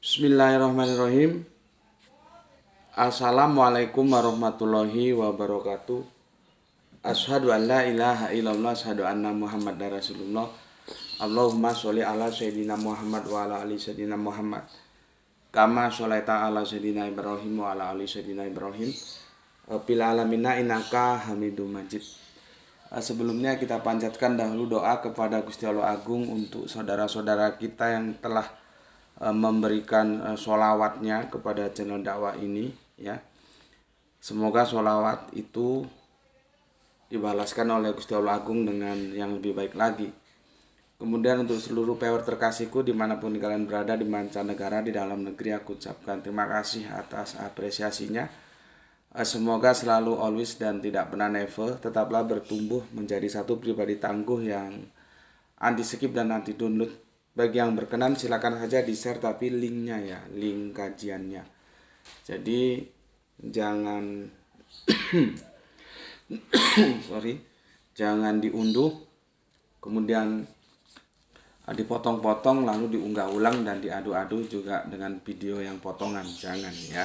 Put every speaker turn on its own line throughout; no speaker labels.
Bismillahirrahmanirrahim. Assalamualaikum warahmatullahi wabarakatuh. Asyhadu an la ilaha illallah, asyhadu anna Muhammadar Rasulullah. Allahumma sholli ala sayyidina Muhammad wa ala ali sayyidina Muhammad. Kama sholaita ala sayyidina Ibrahim wa ala ali sayyidina Ibrahim. Fil alamina innaka Hamidum Majid. Sebelumnya kita panjatkan dahulu doa kepada Gusti Allah Agung untuk saudara-saudara kita yang telah memberikan sholawatnya kepada channel dakwah ini, ya. Semoga sholawat itu dibalaskan oleh Gusti Allah Agung dengan yang lebih baik lagi. Kemudian untuk seluruh viewer terkasihku dimanapun kalian berada, di mancanegara, di dalam negeri, aku ucapkan terima kasih atas apresiasinya. Semoga selalu always dan tidak pernah never tetaplah bertumbuh menjadi satu pribadi tangguh yang anti skip dan anti download. Bagi yang berkenan silakan saja di share, tapi linknya ya, link kajiannya. Jadi jangan jangan diunduh kemudian dipotong-potong lalu diunggah ulang dan diadu-adu juga dengan video yang potongan, jangan ya.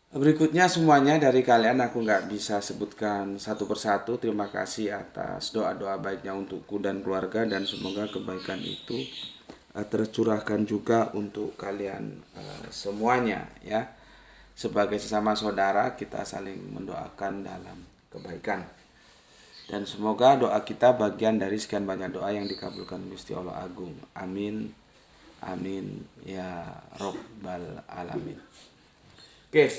Berikutnya semuanya dari kalian aku nggak bisa sebutkan satu persatu. Terima kasih atas doa-doa baiknya untukku dan keluarga, dan semoga kebaikan itu tercurahkan juga untuk kalian semuanya ya. Sebagai sesama saudara kita saling mendoakan dalam kebaikan, dan semoga doa kita bagian dari sekian banyak doa yang dikabulkan Gusti Allah Agung. Amin, amin ya robbal alamin. Oke,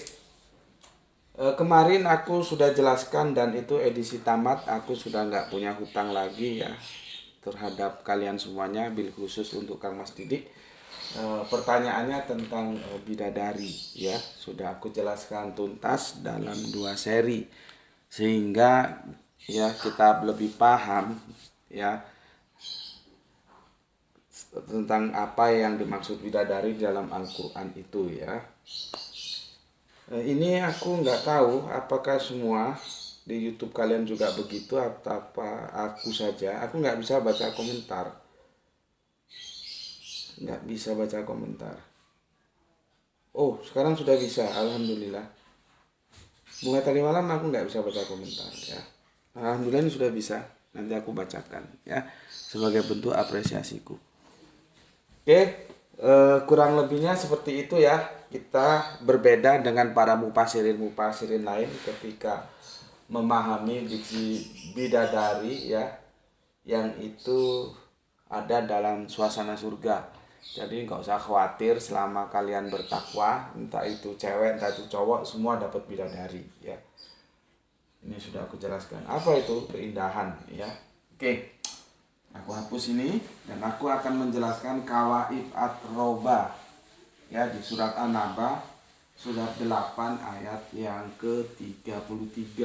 kemarin aku sudah jelaskan dan itu edisi tamat. Aku sudah nggak punya hutang lagi ya terhadap kalian semuanya, bil khusus untuk Kang Mas Didik. Pertanyaannya tentang bidadari ya, sudah aku jelaskan tuntas dalam 2 seri sehingga ya kita lebih paham ya tentang apa yang dimaksud bidadari dalam Al-Quran itu ya. Ini aku nggak tahu apakah semua di YouTube kalian juga begitu atau apa aku saja. Aku nggak bisa baca komentar. Nggak bisa baca komentar. Oh, sekarang sudah bisa, alhamdulillah. Mulai tadi malam aku nggak bisa baca komentar ya. Alhamdulillah ini sudah bisa. Nanti aku bacakan ya sebagai bentuk apresiasiku. Oke, kurang lebihnya seperti itu ya. Kita berbeda dengan para mufasirin lain ketika memahami bidadari ya, yang itu ada dalam suasana surga. Jadi nggak usah khawatir, selama kalian bertakwa, entah itu cewek entah itu cowok, semua dapat bidadari ya. Ini sudah aku jelaskan apa itu keindahan ya. Oke, aku hapus ini dan aku akan menjelaskan kawaib at-roba ya di surat An-Naba surat 8 ayat yang ke-33.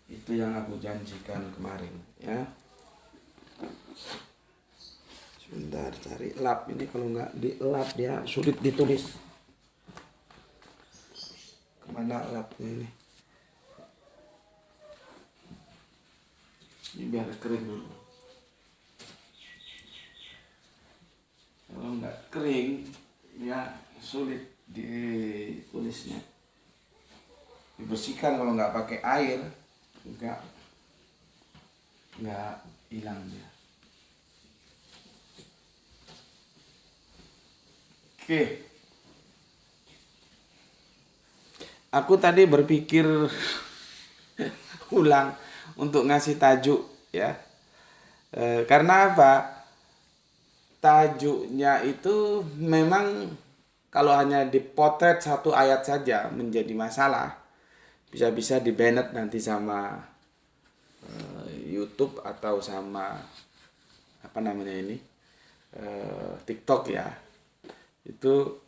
Itu yang aku janjikan kemarin ya. Sebentar cari lap ini, kalau nggak di lap dia sulit ditulis. Kemana lapnya ini? Ini biar kering dulu. Kalau nggak kering ya sulit ditulisnya. Dibersihkan kalau nggak pakai air nggak hilang dia. Oke, aku tadi berpikir ulang untuk ngasih tajuk ya. Karena apa? Tajuknya itu memang kalau hanya dipotret satu ayat saja menjadi masalah. Bisa-bisa di-banned nanti sama YouTube atau sama apa namanya ini, TikTok ya. Itu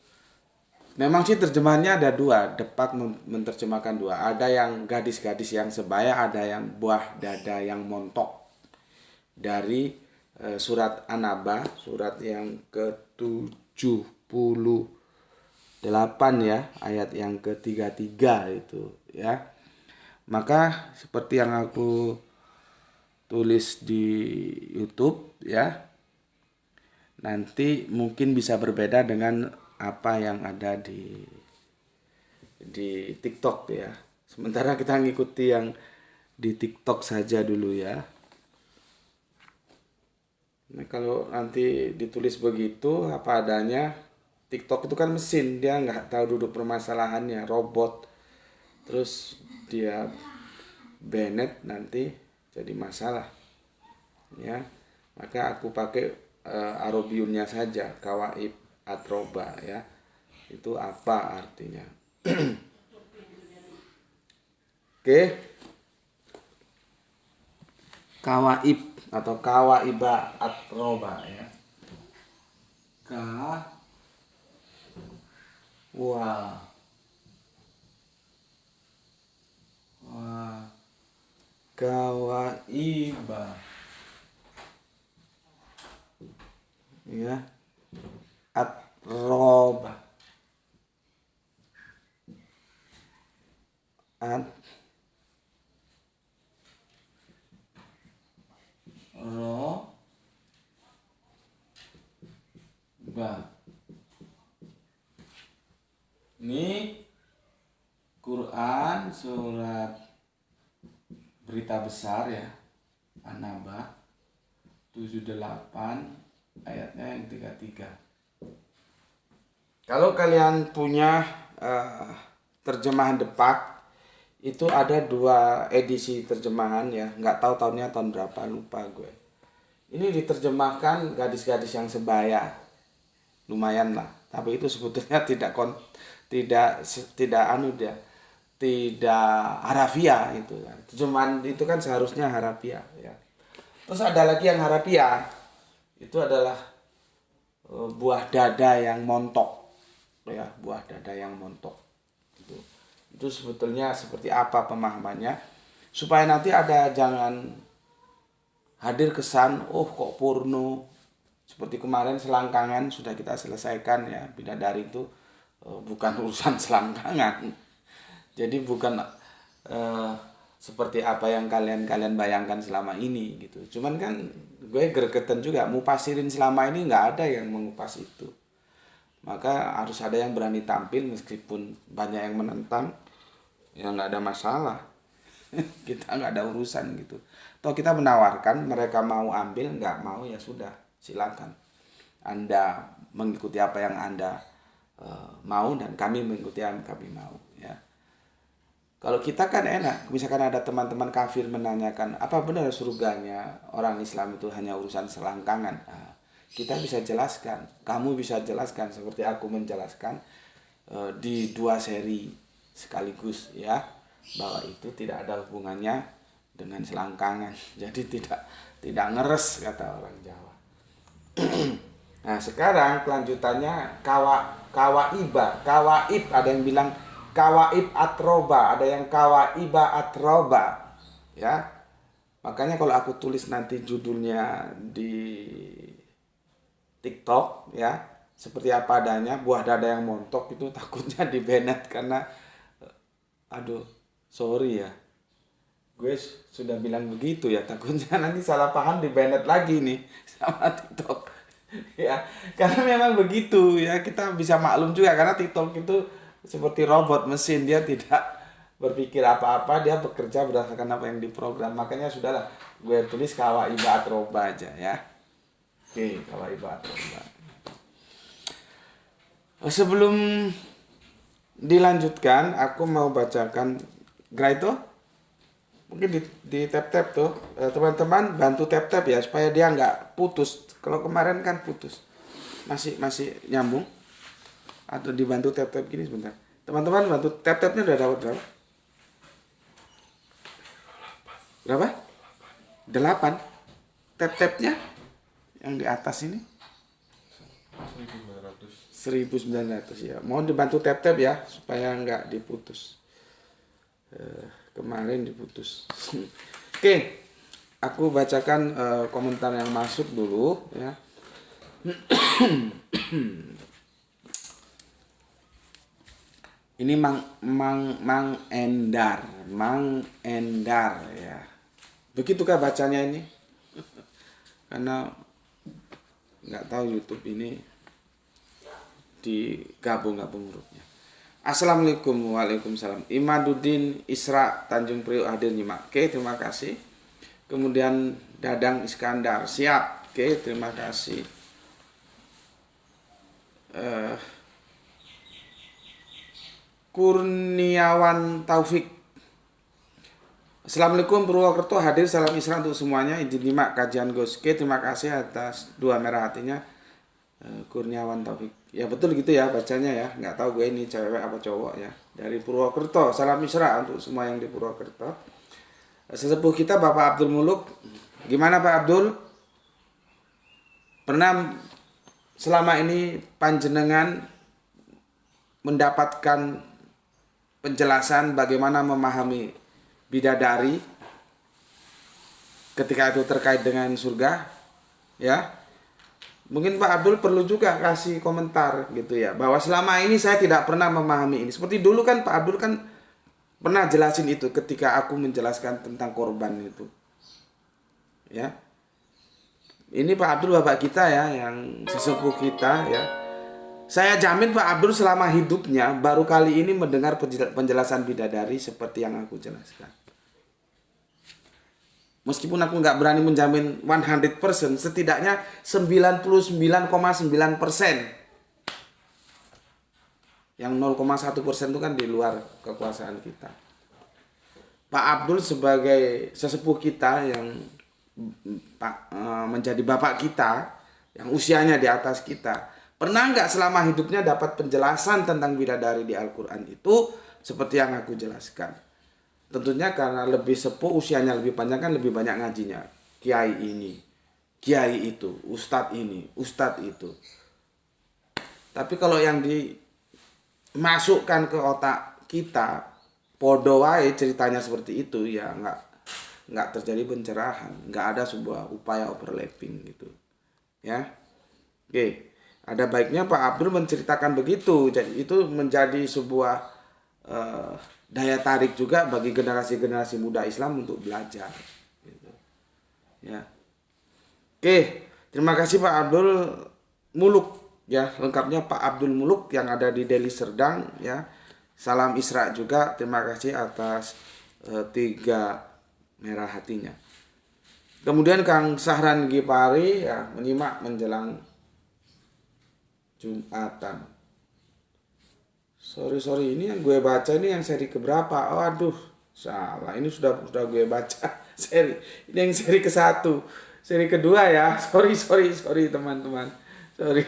memang sih terjemahannya ada 2, Depak menerjemahkan 2. Ada yang gadis-gadis yang sebaya, ada yang buah dada yang montok. Dari surat An-Naba, surat yang ke-78 ya, ayat yang ke-33 itu ya. Maka seperti yang aku tulis di YouTube ya, nanti mungkin bisa berbeda dengan apa yang ada di TikTok ya. Sementara kita ngikuti yang di TikTok saja dulu ya. Nah, kalau nanti ditulis begitu apa adanya, TikTok itu kan mesin, dia nggak tahu duduk permasalahannya, robot. Terus dia Bennett nanti jadi masalah ya. Maka aku pakai arobiumnya saja, kawaib atroba ya. Itu apa artinya? Oke. Kawaib atau kawaiba atroba ya. Ka wa wa kawaiba ya, atroba atroba. Ini Quran surat berita besar ya, An-Naba 78 ayatnya yang 33. Kalau kalian punya terjemahan Depak, itu ada 2 edisi terjemahan ya, nggak tahu tahunnya tahun berapa, lupa gue. Ini diterjemahkan gadis-gadis yang sebaya, lumayan lah. Tapi itu sebetulnya tidak harafiah itu kan. Terjemahan itu kan seharusnya harafiah ya. Terus ada lagi yang harafiah, itu adalah buah dada yang montok ya, buah dada yang montok. Itu sebetulnya seperti apa pemahamannya, supaya nanti ada jangan hadir kesan kok porno. Seperti kemarin selangkangan sudah kita selesaikan ya, bidadari itu bukan urusan selangkangan. Jadi bukan seperti apa yang kalian bayangkan selama ini gitu. Cuman kan gue gregetan juga, mufasirin selama ini nggak ada yang mengupas itu. Maka harus ada yang berani tampil meskipun banyak yang menentang, ya nggak ada masalah. Kita nggak ada urusan gitu. Toh kita menawarkan, mereka mau ambil, nggak mau ya sudah, silakan. Anda mengikuti apa yang Anda mau dan kami mengikuti yang kami mau ya. Kalau kita kan enak, misalkan ada teman-teman kafir menanyakan apa benar surganya orang Islam itu hanya urusan selangkangan. Nah, kita bisa jelaskan, kamu bisa jelaskan seperti aku menjelaskan di 2 seri sekaligus ya, bahwa itu tidak ada hubungannya dengan selangkangan. Jadi tidak ngeres kata orang Jawa. Nah sekarang kelanjutannya kawaib, ada yang bilang kawaib atroba, ada yang kawaiba atroba ya. Makanya kalau aku tulis nanti judulnya di TikTok ya, seperti apa adanya, buah dada yang montok, itu takutnya di banned karena aduh sorry ya, gue sudah bilang begitu ya, takutnya nanti salah paham di banned lagi nih sama TikTok. Ya, karena memang begitu ya, kita bisa maklum juga karena TikTok itu seperti robot mesin, dia tidak berpikir apa-apa, dia bekerja berdasarkan apa yang diprogram. Makanya sudahlah, gue tulis kawaiba atroba aja ya. Oke, kawaiba atroba. Sebelum dilanjutkan, aku mau bacakan Graito. Mungkin di tap-tap tuh, teman-teman bantu tap-tap ya supaya dia nggak putus. Kalau kemarin kan putus, masih nyambung. Atau dibantu tap-tap gini sebentar. Teman-teman bantu tap-tapnya udah dapat berapa? Berapa? 8. Tap-tapnya yang di atas ini 1900 ya. Mohon dibantu tap-tap ya supaya nggak diputus. Kemarin diputus. Oke, aku bacakan komentar yang masuk dulu ya. Ini Mang Endar ya. Begitukah bacanya ini? Karena nggak tahu YouTube ini digabung grupnya. Assalamualaikum. Waalaikumsalam. Imaduddin Isra Tanjung Priok hadir nyimak. Oke, terima kasih. Kemudian Dadang Iskandar siap. Oke, terima kasih. Kurniawan Taufik. Assalamualaikum Purwokerto hadir, salam Isra untuk semuanya. Izin nyimak kajian Goske. Terima kasih atas 2 merah hatinya. Kurniawan Taufik. Ya betul gitu ya bacanya ya. Nggak tahu gue ini cewek apa cowok ya. Dari Purwokerto. Salam Isra untuk semua yang di Purwokerto. Sesepuh kita Bapak Abdul Muluk. Gimana Pak Abdul? Pernah selama ini panjenengan mendapatkan penjelasan bagaimana memahami bidadari ketika itu terkait dengan surga ya? Mungkin Pak Abdul perlu juga kasih komentar gitu ya, bahwa selama ini saya tidak pernah memahami ini. Seperti dulu kan Pak Abdul kan pernah jelasin itu ketika aku menjelaskan tentang korban itu ya. Ini Pak Abdul bapak kita ya, yang sesepuh kita ya. Saya jamin Pak Abdul selama hidupnya baru kali ini mendengar penjelasan bidadari seperti yang aku jelaskan. Meskipun aku nggak berani menjamin 100%, setidaknya 99,9%. Yang 0,1% itu kan di luar kekuasaan kita. Pak Abdul sebagai sesepuh kita yang menjadi bapak kita, yang usianya di atas kita, pernah nggak selama hidupnya dapat penjelasan tentang bidadari di Al-Quran itu seperti yang aku jelaskan? Tentunya karena lebih sepuh, usianya lebih panjang kan lebih banyak ngajinya. Kiai ini, kiai itu, ustadz ini, ustadz itu. Tapi kalau yang dimasukkan ke otak kita, podo wae ceritanya seperti itu, ya nggak terjadi pencerahan, nggak ada sebuah upaya overlapping gitu, ya. Oke. Ada baiknya Pak Abdul menceritakan begitu. Jadi itu menjadi sebuah daya tarik juga bagi generasi-generasi muda Islam untuk belajar. Gitu. Ya. Oke, terima kasih Pak Abdul Muluk. Ya, lengkapnya Pak Abdul Muluk yang ada di Deli Serdang. Ya, salam Isra juga. Terima kasih atas 3 merah hatinya. Kemudian Kang Sahran Gipari ya menyimak menjelang Jumatan. Sorry ini yang gue baca ini yang seri keberapa? Oh, aduh, salah. Ini sudah gue baca seri. Ini yang seri ke-1. Seri kedua ya. Sorry teman-teman. Sorry.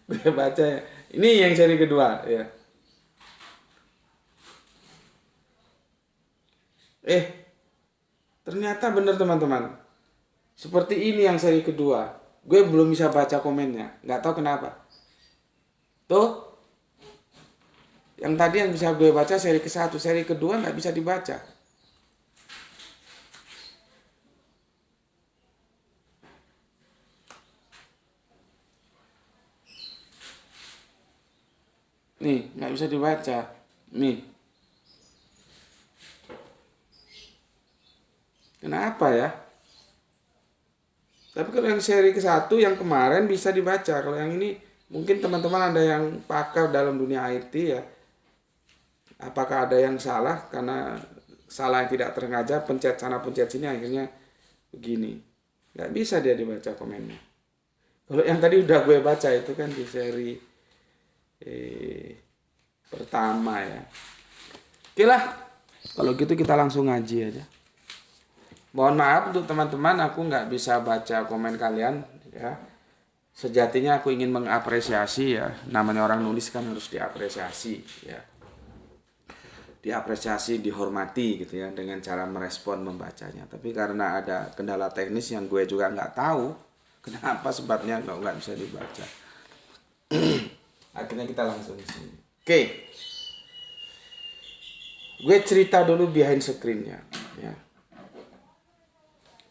Gue baca ya. Ini yang seri kedua ya. Ternyata benar teman-teman. Seperti ini yang seri kedua. Gue belum bisa baca komennya, nggak tahu kenapa. Tuh, yang tadi yang bisa gue baca seri ke-1, seri kedua nggak bisa dibaca. Nih, nggak bisa dibaca. Nih. Kenapa ya? Tapi kalau yang seri ke-1 yang kemarin bisa dibaca. Kalau yang ini mungkin teman-teman ada yang pakar dalam dunia IT ya. Apakah ada yang salah karena salah yang tidak tersengaja, pencet sana pencet sini akhirnya begini. Nggak bisa dia dibaca komennya. Kalau yang tadi udah gue baca itu kan di seri pertama ya. Oke lah. Kalau gitu kita langsung ngaji aja. Mohon maaf untuk teman-teman, aku nggak bisa baca komen kalian ya. Sejatinya aku ingin mengapresiasi ya. Namanya orang nulis kan harus diapresiasi ya. Diapresiasi, dihormati gitu ya dengan cara merespon membacanya. Tapi karena ada kendala teknis yang gue juga nggak tahu kenapa sebabnya nggak bisa dibaca. Akhirnya kita langsung di sini. Oke. Gue cerita dulu behind screen-nya ya.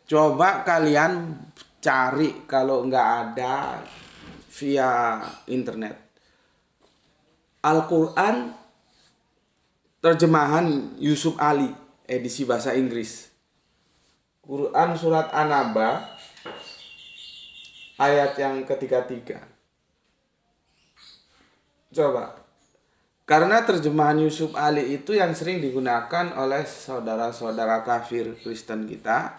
Coba kalian cari kalau nggak ada via internet. Al-Quran terjemahan Yusuf Ali edisi bahasa Inggris. Quran surat An-Naba ayat yang ketiga-tiga. Coba. Karena terjemahan Yusuf Ali itu yang sering digunakan oleh saudara-saudara kafir Kristen kita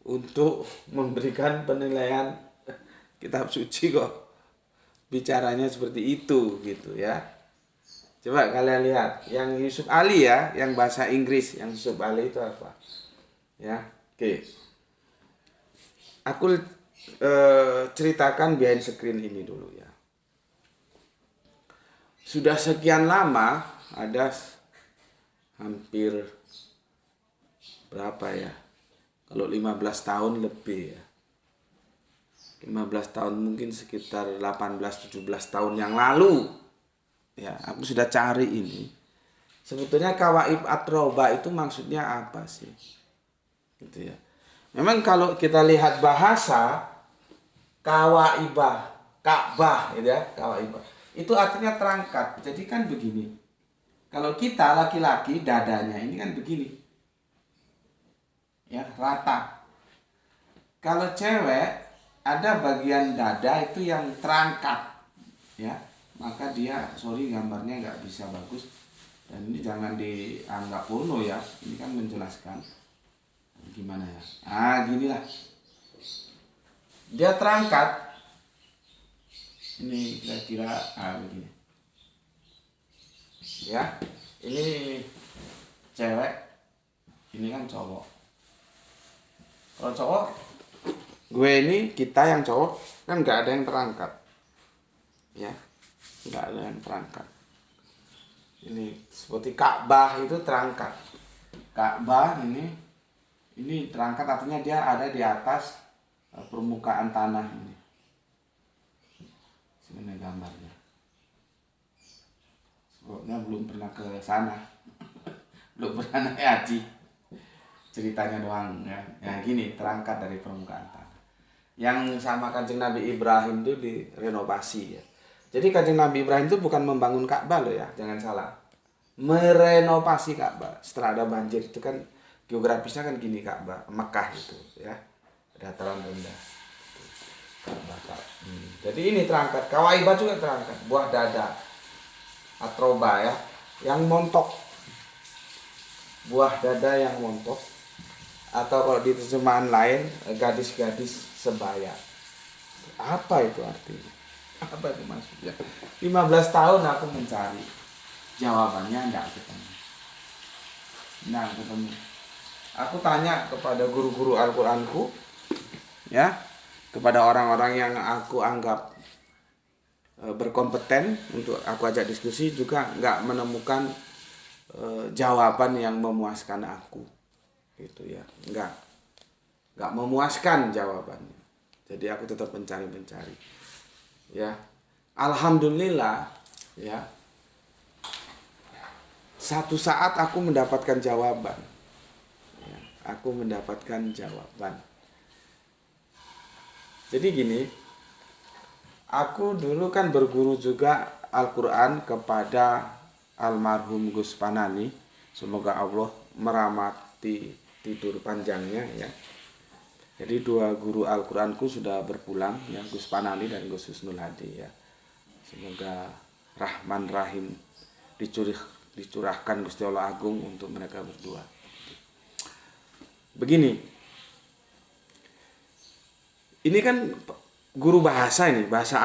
untuk memberikan penilaian kitab suci kok. Bicaranya seperti itu gitu ya. Coba kalian lihat yang Yusuf Ali ya, yang bahasa Inggris, yang Yusuf Ali itu apa? Ya, oke. Aku ceritakan behind screen ini dulu ya. Sudah sekian lama, ada hampir berapa ya? Kalau 15 tahun lebih ya. 15 tahun mungkin sekitar 18-17 tahun yang lalu. Ya, aku sudah cari ini. Sebetulnya kawaib atroba itu maksudnya apa sih? Gitu ya. Memang kalau kita lihat bahasa kawaibah, Ka'bah gitu ya, kawaibah. Itu artinya terangkat. Jadi kan begini. Kalau kita laki-laki dadanya ini kan begini. Ya, rata. Kalau cewek ada bagian dada itu yang terangkat. Ya, maka dia gambarnya nggak bisa bagus. Dan ini jangan dianggap porno ya. Ini kan menjelaskan gimana ya. Ginilah. Dia terangkat. Ini kira-kira begini. Ya, ini cewek, ini kan cowok. Kalau cowok, gue ini, kita yang cowok kan nggak ada yang terangkat. Ya, nggak ada yang terangkat. Ini seperti Ka'bah itu terangkat. Ka'bah ini terangkat artinya dia ada di atas permukaan tanah ini. Ini gambarnya. Sebabnya belum pernah ke sana. Belum pernah naik haji. Ceritanya doang ya. Ya gini, terangkat dari permukaan tanah. Yang sama Kanjeng Nabi Ibrahim itu direnovasi ya. Jadi Kanjeng Nabi Ibrahim itu bukan membangun Ka'bah loh ya, jangan salah. Merenovasi Ka'bah. Setelah ada banjir itu kan geografisnya kan gini Ka'bah, Mekah itu ya. Dataran rendah. Jadi ini terangkat, kawaibah juga terangkat, buah dada, atroba ya, yang montok, buah dada yang montok, atau kalau di terjemahan lain gadis-gadis sebaya. Apa itu artinya? Apa itu maksudnya? 15 tahun aku mencari jawabannya, enggak ketemu. Aku tanya kepada guru-guru Al-Qur'anku, ya. Kepada orang-orang yang aku anggap berkompeten untuk aku ajak diskusi juga nggak menemukan jawaban yang memuaskan aku, gitu ya, nggak memuaskan jawabannya. Jadi aku tetap mencari, ya. Alhamdulillah, ya. Satu saat aku mendapatkan jawaban, ya, aku mendapatkan jawaban. Jadi gini, aku dulu kan berguru juga Al-Quran kepada almarhum Gus Panani. Semoga Allah merahmati tidur panjangnya ya. Jadi dua guru Al-Quranku sudah berpulang ya, Gus Panani dan Gus Husnul Hadi ya. Semoga Rahman Rahim dicurahkan Gusti Allah Agung untuk mereka berdua. Begini. Ini kan guru bahasa ini, bahasa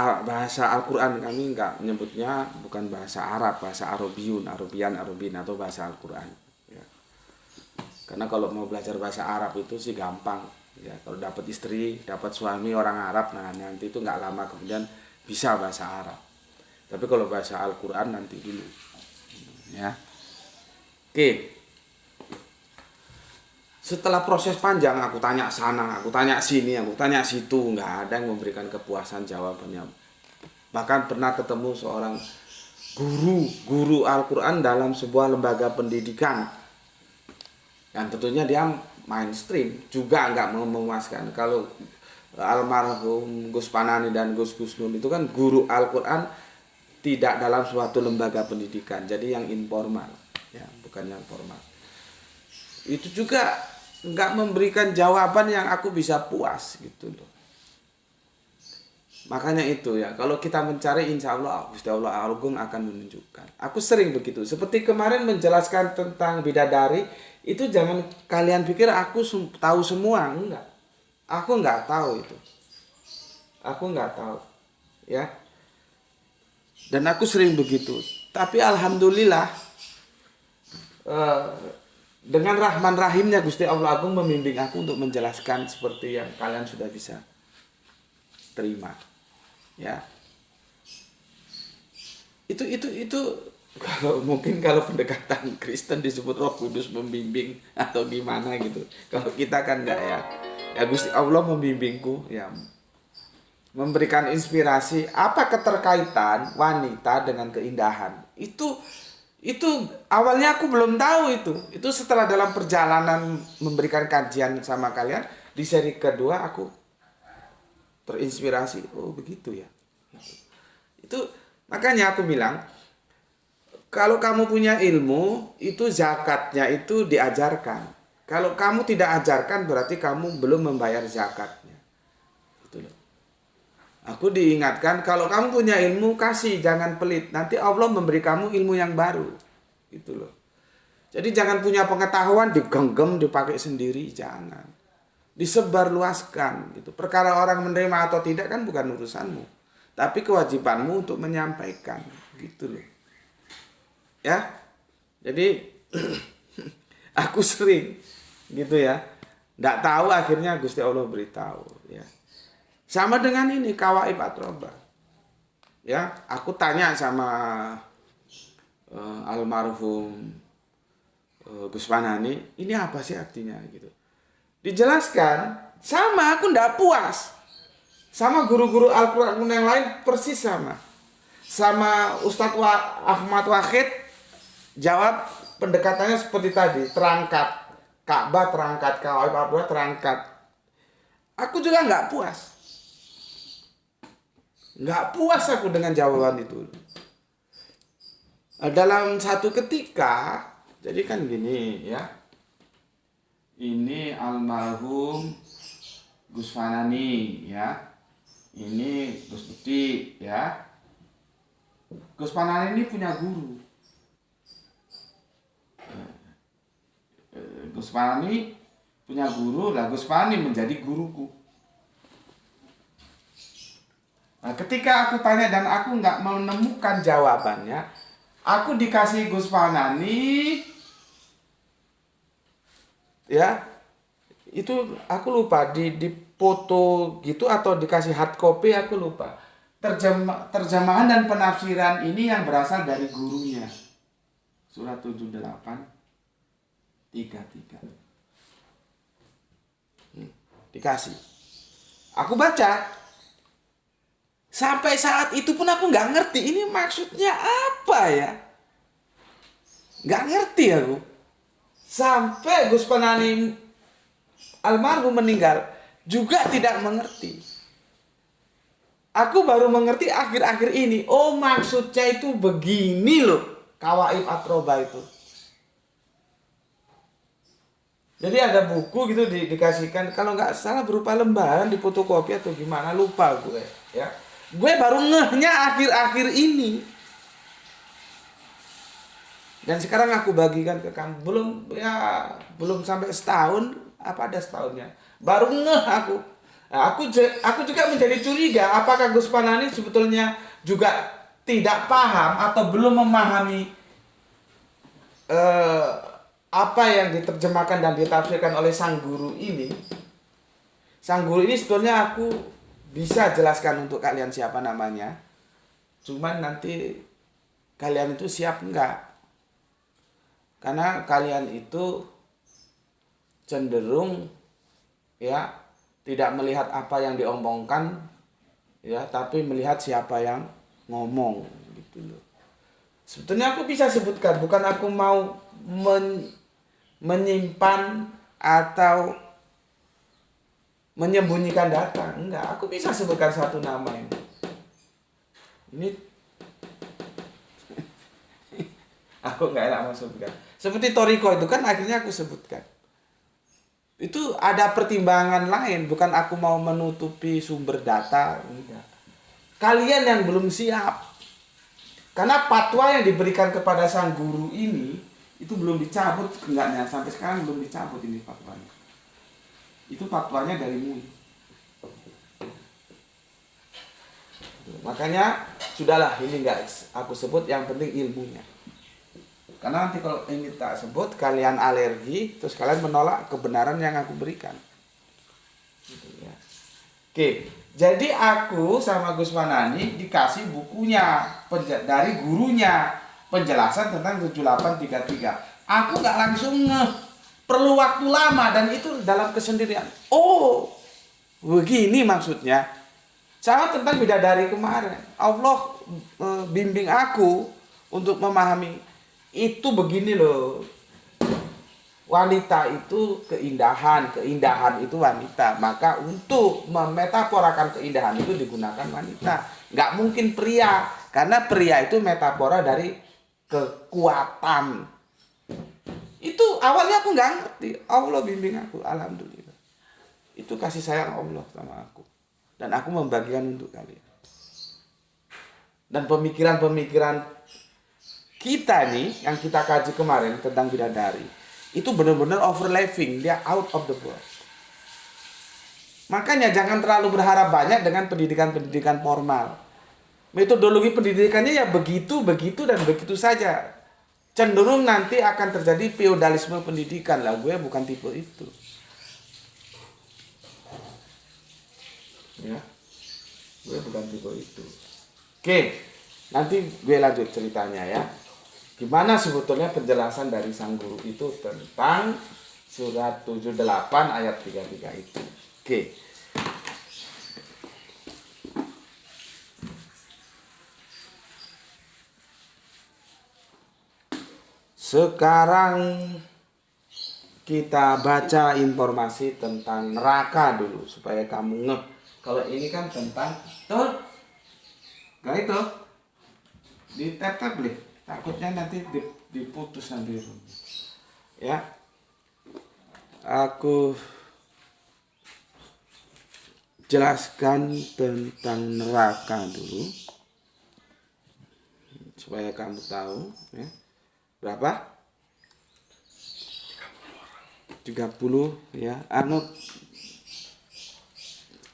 Al-Quran, kami enggak menyebutnya bukan bahasa Arab, bahasa Arabian atau bahasa Al-Quran. Ya. Karena kalau mau belajar bahasa Arab itu sih gampang. Ya, kalau dapat istri, dapat suami orang Arab, nah nanti itu enggak lama kemudian bisa bahasa Arab. Tapi kalau bahasa Al-Quran nanti dulu. Ya. Oke. Setelah proses panjang, aku tanya sana, aku tanya sini, aku tanya situ, nggak ada yang memberikan kepuasan jawabannya. Bahkan pernah ketemu seorang guru Al-Quran dalam sebuah lembaga pendidikan. Yang tentunya dia mainstream, juga nggak memuaskan. Kalau almarhum Gus Panani dan Gus Gusnul itu kan guru Al-Quran tidak dalam suatu lembaga pendidikan, jadi yang informal, ya, bukan yang formal. Itu juga nggak memberikan jawaban yang aku bisa puas gitu loh. Makanya itu ya, kalau kita mencari insya Allah Gusti Allah Agung akan menunjukkan. Aku sering begitu. Seperti kemarin menjelaskan tentang bidadari, itu jangan kalian pikir aku tahu semua, enggak. Aku enggak tahu itu. Aku enggak tahu. Ya. Dan aku sering begitu. Tapi alhamdulillah dengan rahman rahimnya Gusti Allah Agung membimbing aku untuk menjelaskan seperti yang kalian sudah bisa terima. Ya, itu kalau mungkin kalau pendekatan Kristen disebut Roh Kudus membimbing atau gimana gitu. Kalau kita kan enggak ya. Ya Gusti Allah membimbingku ya, memberikan inspirasi. Apa keterkaitan wanita dengan keindahan? Itu awalnya aku belum tahu itu. Itu setelah dalam perjalanan memberikan kajian sama kalian di seri kedua aku terinspirasi. Oh begitu ya. Itu makanya aku bilang, kalau kamu punya ilmu, itu zakatnya itu diajarkan. Kalau kamu tidak ajarkan berarti kamu belum membayar zakatnya. Itu loh. Aku diingatkan, kalau kamu punya ilmu kasih, jangan pelit. Nanti Allah memberi kamu ilmu yang baru. Itu loh. Jadi jangan punya pengetahuan digenggam dipakai sendiri, jangan. Disebarluaskan gitu. Perkara orang menerima atau tidak kan bukan urusanmu, tapi kewajibanmu untuk menyampaikan gitu loh. Ya. Jadi aku sering gitu ya. Enggak tahu akhirnya Gusti Allah beritahu ya. Sama dengan ini Kawaib Atroba. Ya, aku tanya sama almarhum Gus Panani, ini apa sih artinya gitu. Dijelaskan, sama aku ndak puas. Sama guru-guru Al-Quran yang lain persis sama. Sama Ustadz Ahmad Wahid jawab pendekatannya seperti tadi, terangkat. Ka'bah terangkat, Kawaib Abdullah terangkat. Aku juga nggak puas. Nggak puas aku dengan jawaban itu. Dalam satu ketika, jadi kan gini ya. Ini almarhum Gus Fanani ya. Ini Gus Budi ya. Gus Fanani ini punya guru. Gus Fanani punya guru, lah Gus Fanani menjadi guruku. Nah, ketika aku tanya dan aku nggak menemukan jawabannya, aku dikasih Gus Fanani ya, itu aku lupa di foto gitu atau dikasih hard copy, aku lupa. Terjemahan dan penafsiran ini yang berasal dari gurunya. Surat 78 33. Dikasih. Aku baca. Sampai saat itu pun aku nggak ngerti ini maksudnya apa ya. Nggak ngerti aku. Sampai Gus Panani almarhum meninggal juga tidak mengerti. Aku baru mengerti akhir-akhir ini. Oh maksudnya itu begini loh. Kawaib Atroba itu. Jadi ada buku gitu dikasihkan. Kalau nggak salah berupa lembaran di fotokopi atau gimana. Lupa gue ya. Gue baru ngehnya akhir-akhir ini. Dan sekarang aku bagikan ke kamu. Belum sampai setahun. Apa ada setahunnya. Baru ngeh aku. Nah, aku juga menjadi curiga. Apakah Gus Panani sebetulnya juga tidak paham atau belum memahami apa yang diterjemahkan dan ditafsirkan oleh sang guru ini. Sang guru ini sebetulnya aku bisa jelaskan untuk kalian siapa namanya. Cuman nanti kalian itu siap enggak? Karena kalian itu cenderung ya tidak melihat apa yang diomongkan ya, tapi melihat siapa yang ngomong gitu loh. Sebetulnya aku bisa sebutkan, bukan aku mau menyimpan atau menyembunyikan data, enggak, aku bisa sebutkan satu nama ini. Ini aku enggak enak mau sebutkan. Seperti Toriko itu kan akhirnya aku sebutkan. Itu ada pertimbangan lain, bukan aku mau menutupi sumber data, enggak. Kalian yang belum siap. Karena fatwa yang diberikan kepada sang guru ini itu belum dicabut, enggaknya sampai sekarang belum dicabut ini fatwanya. Itu fatwanya dari MUI. Makanya sudahlah, ini enggak aku sebut, yang penting ilmunya. Karena nanti kalau ini tak sebut, kalian alergi, terus kalian menolak kebenaran yang aku berikan. Gitu ya. Oke, jadi aku sama Gus Manani dikasih bukunya dari gurunya, penjelasan tentang 7833. Aku nggak langsung ngeh, perlu waktu lama, dan itu dalam kesendirian. Oh, begini maksudnya. Sama tentang bidadari kemarin, Allah bimbing aku untuk memahami itu begini loh. Wanita itu keindahan itu wanita. Maka untuk memetaforakan keindahan itu digunakan wanita. Nggak mungkin pria, karena pria itu metafora dari kekuatan. Itu awalnya aku nggak ngerti. Allah bimbing aku, alhamdulillah. Itu kasih sayang Allah sama aku. Dan aku membagikan untuk kalian. Dan pemikiran-pemikiran kita nih, yang kita kaji kemarin tentang bidadari, itu benar-benar overlapping, dia out of the box. Makanya jangan terlalu berharap banyak dengan pendidikan-pendidikan formal. Metodologi pendidikannya ya begitu dan begitu saja. Cenderung nanti akan terjadi feodalisme pendidikan. Lah gue bukan tipe itu. Ya, gue bukan tipe itu. Oke, nanti gue lanjut ceritanya ya. Gimana sebetulnya penjelasan dari sang guru itu tentang surat 78 ayat 33 itu. Oke. Sekarang kita baca informasi tentang neraka dulu supaya kamu ngeh. Kalau ini kan tentang gak itu di tap deh, takutnya nanti diputus nanti ya. Aku jelaskan tentang neraka dulu supaya kamu tahu ya. Berapa? 30 ya.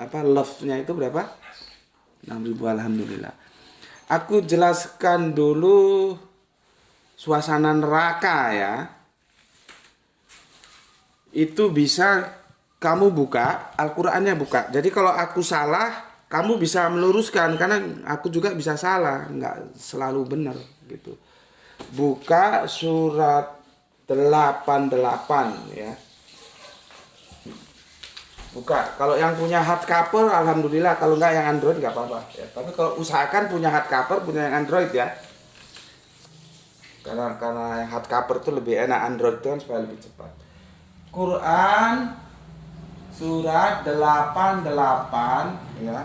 Love-nya itu berapa? 6.000, alhamdulillah. Aku jelaskan dulu suasana neraka ya. Itu bisa kamu buka, Al-Qur'annya buka. Jadi kalau aku salah, kamu bisa meluruskan, karena aku juga bisa salah, nggak selalu benar gitu. Buka surat 88 ya. Buka. Kalau yang punya hardcover alhamdulillah, kalau enggak yang Android enggak apa-apa ya. Tapi kalau usahakan punya hardcover, punya yang Android ya. Karena yang hardcover itu lebih enak, Android itu kan supaya lebih cepat. Quran surat 88 ya.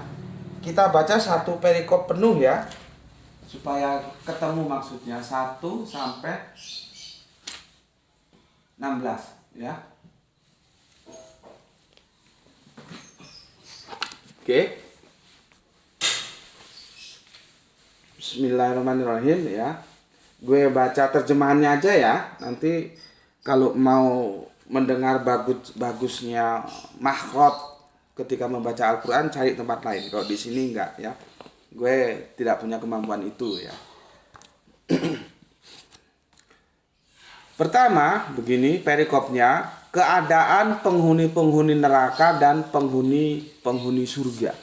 Kita baca satu perikop penuh ya. Supaya ketemu maksudnya 1 sampai 16 ya. Oke. Bismillahirrahmanirrahim ya. Gue baca terjemahannya aja ya. Nanti kalau mau mendengar bagusnya makhraj ketika membaca Al-Qur'an, cari tempat lain. Kalau di sini enggak ya. Gue tidak punya kemampuan itu ya. Pertama, begini perikopnya, keadaan penghuni-penghuni neraka dan penghuni surga.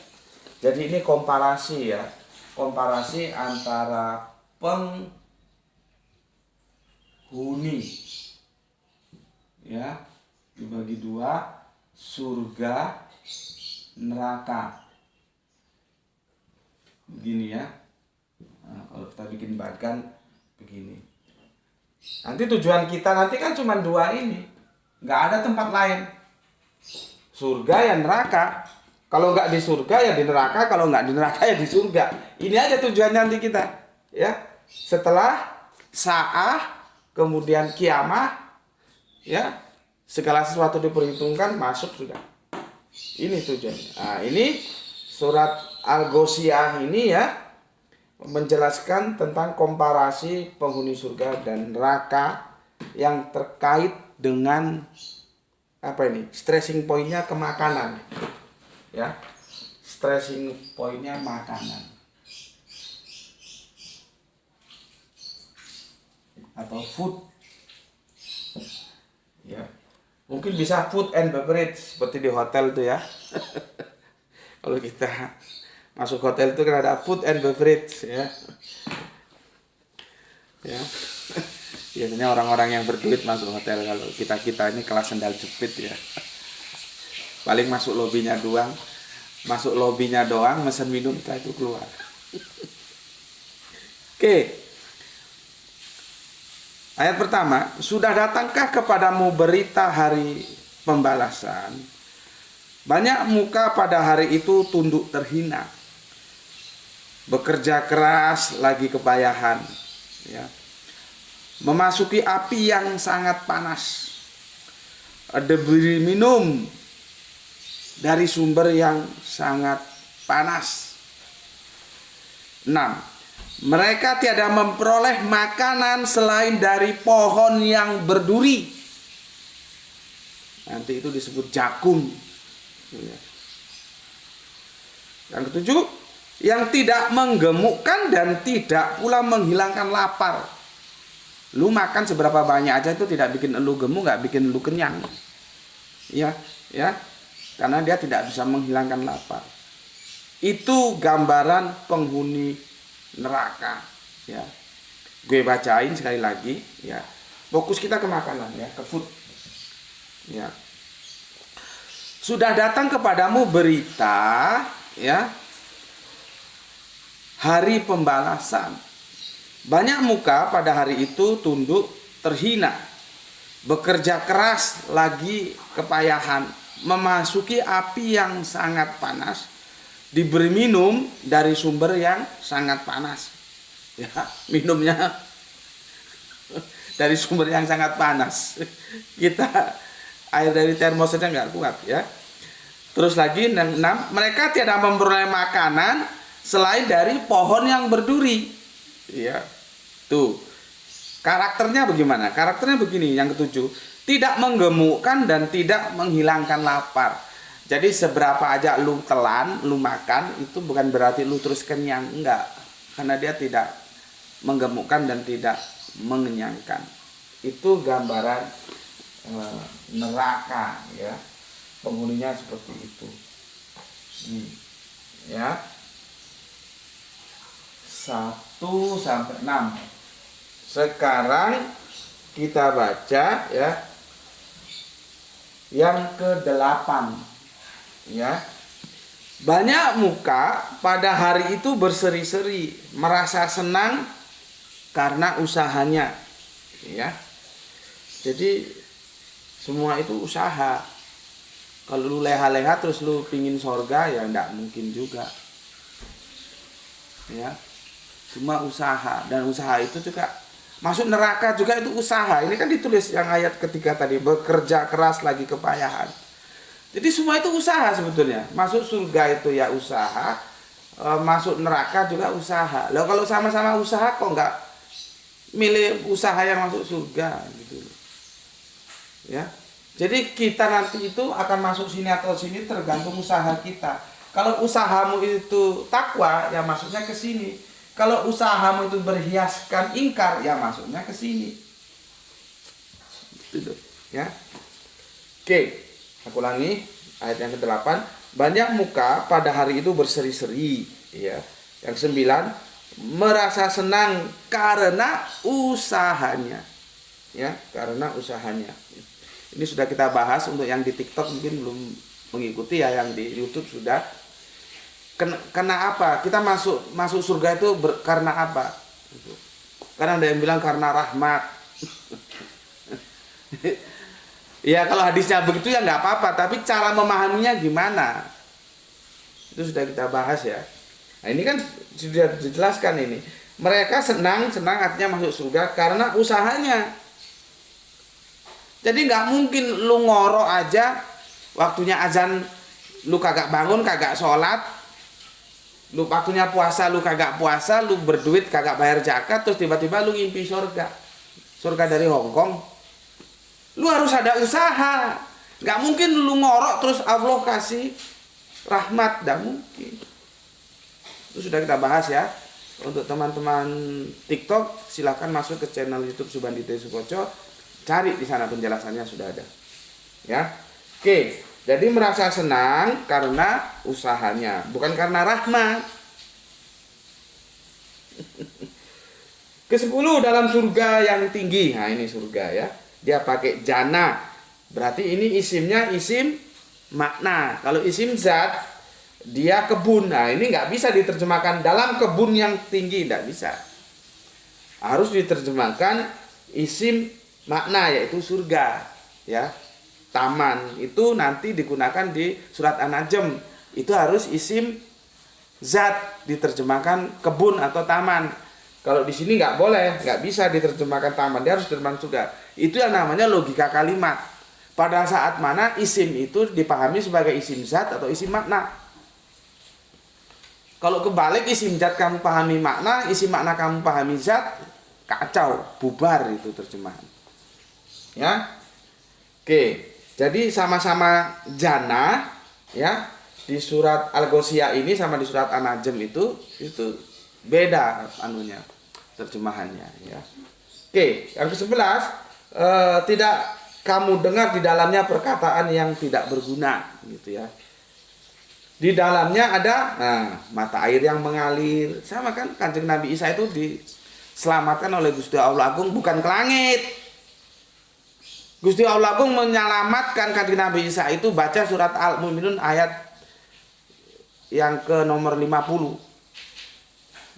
Jadi ini komparasi ya. Komparasi antara penghuni ya, dibagi dua, surga, neraka. Begini ya. Nah, kalau kita bikin bagan begini. Nanti tujuan kita nanti kan cuma dua ini. Nggak ada tempat lain. Surga ya neraka. Kalau nggak di surga ya di neraka. Kalau nggak di neraka ya di surga. Ini aja tujuan nanti kita. Ya. Setelah sa'ah, kemudian kiamah, ya, segala sesuatu diperhitungkan, masuk sudah. Ini tujuannya. Nah, ini surat Al-Ghasyiyah ini ya menjelaskan tentang komparasi penghuni surga dan neraka yang terkait dengan apa ini? Stressing pointnya ke makanan. Ya. Stressing pointnya makanan. Atau food. Ya. Mungkin bisa food and beverage seperti di hotel itu ya. Kalau kita masuk hotel itu kan ada food and beverage ya. Ya. Biasanya orang-orang yang berduit masuk hotel, kalau kita ini kelas sendal jepit ya. Paling masuk lobinya doang, mesen minum itu keluar. Oke. Ayat pertama, sudah datangkah kepadamu berita hari pembalasan? Banyak muka pada hari itu tunduk terhina, bekerja keras lagi kepayahan, ya. Memasuki api yang sangat panas, diberi minum dari sumber yang sangat panas. 6. Mereka tiada memperoleh makanan selain dari pohon yang berduri. Nanti itu disebut jagung. Yang ketujuh, yang tidak menggemukkan dan tidak pula menghilangkan lapar. Lu makan seberapa banyak aja itu tidak bikin lu gemuk, nggak bikin lu kenyang. Ya, ya. Karena dia tidak bisa menghilangkan lapar. Itu gambaran penghuni neraka, ya. Gue bacain sekali lagi, ya. Fokus kita ke makanan, ya, ke food. Ya. Sudah datang kepadamu berita, ya, hari pembalasan. Banyak muka pada hari itu tunduk terhina, bekerja keras lagi kepayahan, memasuki api yang sangat panas, diberi minum dari sumber yang sangat panas. Ya, minumnya dari sumber yang sangat panas. Kita air dari termos saja nggak kuat, ya. Terus lagi 6, mereka tidak memperoleh makanan selain dari pohon yang berduri. Ya, tuh karakternya bagaimana? Karakternya begini, yang ketujuh, tidak menggemukkan dan tidak menghilangkan lapar. Jadi seberapa aja lu telan, lu makan, itu bukan berarti lu terus kenyang, enggak. Karena dia tidak menggemukkan dan tidak mengenyangkan. Itu gambaran neraka, ya. Penghuninya seperti itu. Ya. 1 sampai 6. Sekarang kita baca, ya, yang ke-8, ya. Banyak muka pada hari itu berseri-seri, merasa senang karena usahanya, ya. Jadi semua itu usaha. Kalau lu leha-leha terus lu pingin sorga, ya enggak mungkin juga, ya. Cuma usaha, dan usaha itu juga masuk neraka juga itu usaha. Ini kan ditulis yang ayat ketiga tadi, bekerja keras lagi kepayahan. Jadi semua itu usaha sebetulnya. Masuk surga itu ya usaha, masuk neraka juga usaha. Loh, kalau sama-sama usaha kok nggak milih usaha yang masuk surga gitu, ya. Jadi kita nanti itu akan masuk sini atau sini tergantung usaha kita. Kalau usahamu itu takwa, ya masuknya ke sini. Kalau usahamu itu berhiaskan ingkar, ya masuknya ke sini. Gitu, ya. Oke, aku ulangi ayat yang ke-8. Banyak muka pada hari itu berseri-seri, ya. Yang 9, merasa senang karena usahanya. Ya, karena usahanya. Ini sudah kita bahas, untuk yang di TikTok mungkin belum mengikuti, ya, yang di YouTube sudah. Karena apa? Kita masuk surga itu karena apa? Karena ada yang bilang karena rahmat. Ya, kalau hadisnya begitu ya nggak apa-apa, tapi cara memahaminya gimana? Itu sudah kita bahas, ya. Nah, ini kan sudah dijelaskan ini. Mereka senang artinya masuk surga karena usahanya. Jadi nggak mungkin lu ngorok aja, waktunya azan lu kagak bangun, kagak sholat, Lu waktunya puasa lu kagak puasa, lu berduit kagak bayar zakat, terus tiba-tiba lu ngimpi surga. Surga dari Hongkong. Lu harus ada usaha. Nggak mungkin lu ngorok terus Allah kasih rahmat, nggak mungkin. Itu sudah kita bahas ya. Untuk teman-teman TikTok silakan masuk ke channel YouTube Subandito Sukoco, cari di sana penjelasannya sudah ada. Ya. Oke, jadi merasa senang karena usahanya, bukan karena rahmat. Ke-10 dalam surga yang tinggi. Nah, ini surga ya. Dia pakai jana. Berarti ini isimnya isim makna. Kalau isim zat, dia kebun. Nah, ini nggak bisa diterjemahkan dalam kebun yang tinggi, nggak bisa. Harus diterjemahkan isim makna, yaitu surga, ya. Taman itu nanti digunakan di surat An-Najm. Itu harus isim zat, diterjemahkan kebun atau taman. Kalau di sini nggak boleh, nggak bisa diterjemahkan taman, dia harus diterjemahkan surga. Itu yang namanya logika kalimat. Pada saat mana isim itu dipahami sebagai isim zat atau isim makna. Kalau kebalik, isim zat kamu pahami makna, isim makna kamu pahami zat, kacau, bubar itu terjemahan. Ya, oke. Jadi sama-sama jana, ya, di surat Al-Ghoshiyah ini sama di surat An-Najm itu beda anunya, terjemahannya, ya. Oke, yang ke-11, tidak kamu dengar di dalamnya perkataan yang tidak berguna, gitu ya. Di dalamnya ada mata air yang mengalir. Sama kan Kanjeng Nabi Isa itu diselamatkan oleh Gusti Allah Agung bukan ke langit. Gusti Allah Agung menyelamatkan Kanjeng Nabi Isa itu baca surat Al-Mu'minun ayat yang ke nomor 50.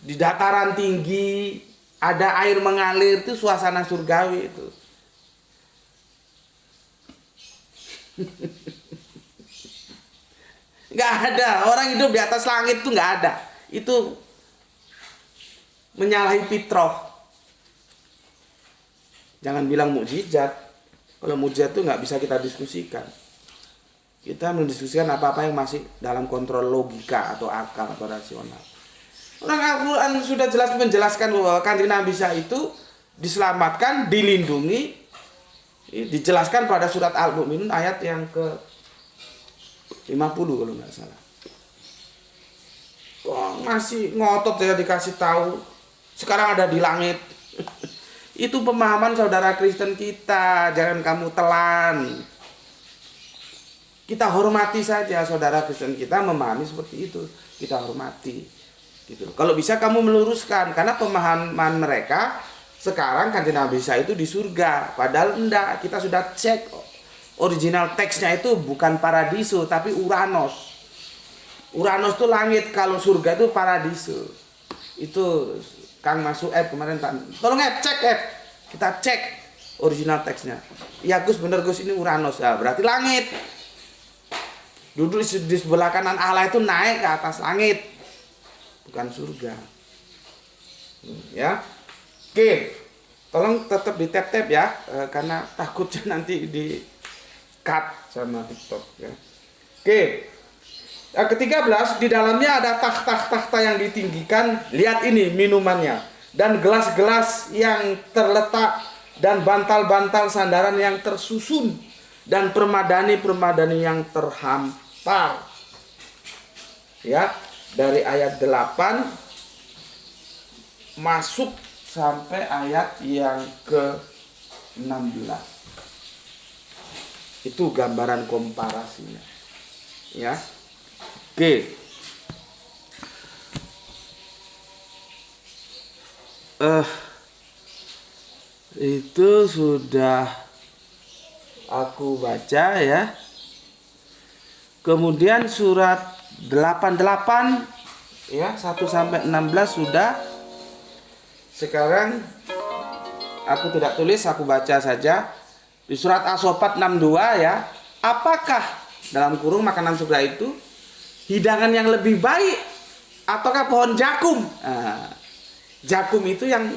Di dataran tinggi ada air mengalir, itu suasana surgawi itu. Nggak ada orang hidup di atas langit tuh, nggak ada. Itu menyalahi fitrah. Jangan bilang mukjizat. Kalau mukjizat itu nggak bisa kita diskusikan. Kita mendiskusikan apa-apa yang masih dalam kontrol logika atau akal atau rasional. Orang Al-Quran sudah jelas menjelaskan bahwa Kanjeng Nabi Isa itu diselamatkan, dilindungi, dijelaskan pada surat Al-Mu'minun ayat yang ke 50 kalau nggak salah. Kok masih ngotot saya dikasih tahu sekarang ada di langit. Itu pemahaman saudara Kristen kita, jangan kamu telan. Kita hormati saja saudara Kristen kita memahami seperti itu, kita hormati. Gitu. Kalau bisa kamu meluruskan, karena pemahaman mereka sekarang Kanjeng Nabi Isa itu di surga, padahal enggak. Kita sudah cek original teksnya itu bukan paradiso tapi Uranos. Uranos itu langit, kalau surga itu paradiso. Itu Kang Masuk kemarin tolong cek kita cek original teksnya. Ya Gus, bener Gus, ini Uranos. Ya, berarti langit. Duduk di sebelah kanan Allah itu naik ke atas langit, bukan surga. Ya. Oke. Tolong tetap di tap-tap ya, karena takutnya nanti di cut sama TikTok ya. Oke. Yang ke-13, di dalamnya ada tahta-tahta yang ditinggikan. Lihat ini minumannya. Dan gelas-gelas yang terletak. Dan bantal-bantal sandaran yang tersusun. Dan permadani-permadani yang terhampar. Ya, dari ayat 8 masuk sampai ayat yang ke-16. Itu gambaran komparasinya. Ya. Oke. Itu sudah aku baca ya. Kemudian surat 88 ya 1 sampai 16 sudah. Sekarang aku tidak tulis, aku baca saja. Di surat As-Saffat 62 ya. Apakah dalam kurung makanan surga itu hidangan yang lebih baik ataukah pohon jakum? Nah, jakum itu yang